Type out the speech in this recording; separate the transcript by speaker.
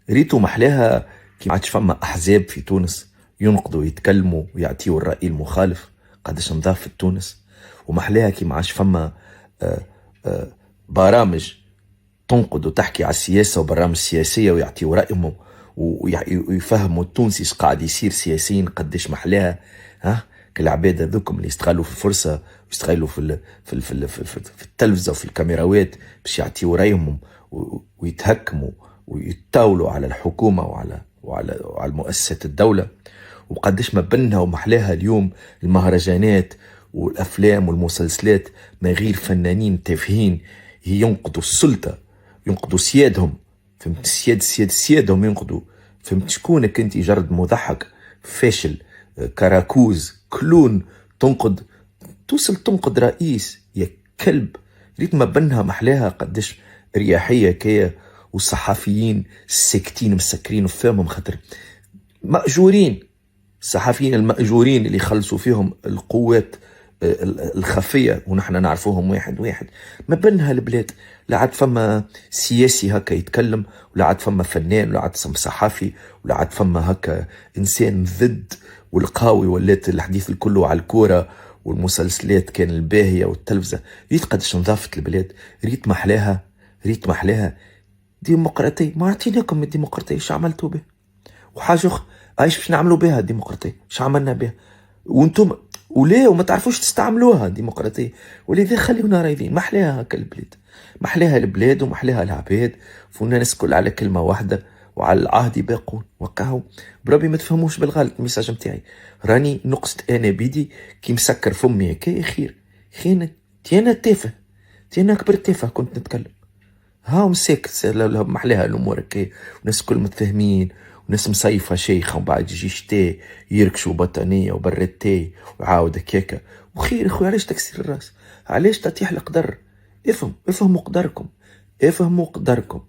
Speaker 1: ريتو محلاها كي ما عادش فما احزاب في تونس ينقضوا يتكلموا ويعطيوا الرأي المخالف. قداش نضاف تونس. ومحلاها كي ما عادش فما برامج تنقد وتحكي على السياسة وبرامج سياسية ويعطيوا رأيهم ويفهموا التونسي اش قاعد يصير سياسيا. قداش محلاها. ها كالعباد هذوكم اللي يستغلوا في الفرصة ويستغلوا في التلفزة وفي الكاميراوات باش يعطيوا رأيهم ويتهكموا ويتطاولوا على الحكومة وعلى مؤسسات الدولة. وقداش ما بنها ومحلاها اليوم المهرجانات والأفلام والمسلسلات ما غير فنانين تافهين ينقضوا السلطة، ينقضوا سيادهم. فهمت؟ سيادهم ينقضوا. فهمت؟ شكونك انت؟ جرد مضحك فاشل كراكوز كلون تنقد، توصل تنقد رئيس يا كلب. ريت ما بنها محلاها قداش رياحية كيا. والصحفيين ساكتين مسكرين وفامهم خاطر مأجورين. الصحفيين المأجورين اللي يخلصوا فيهم القوات الخفية ونحن نعرفوهم واحد واحد. ما بينها البلاد لا عاد فما سياسي هكا يتكلم، ولا عاد فما فنان، ولا عاد فما صحفي، ولا عاد فما هكا إنسان ضد. والقاوي ولات الحديث الكله على الكورة والمسلسلات كان الباهية والتلفزة. ريت قداش نضافت البلاد. ريت محلاها. ريت محلاها ديمقراطية. ما عطيناكم الديمقراطية، ايش عملتوا به؟ وحاجة ايش باش نعملوا بها الديمقراطية؟ ايش عملنا بها؟ وانتم وليه وما تعرفوش تستعملوها الديمقراطية؟ ولذا خليونا رايدين. محلاها هكا البلاد، محلاها البلاد ومحلاها العباد. والناس كل على كلمة واحدة وعلى العهد باقون. وكاهو بربي ما تفهموش بالغلط الميساج متاعي. راني نقصت انا بيدي كي مسكر فمي هكا خير. خير انا تافه، انا كبر تافه كنت نتكلم. ها مساكت محلاها الامور هكا. وناس كل متفاهمين وناس مصيفة شيخة وبعد يجي شتاء يركشوا بطانية وبرتاي وعاود هكاكا. وخير اخويا، علاش تكسير الراس؟ علاش تطيح القدر؟ افهموا قدركم، افهموا قدركم.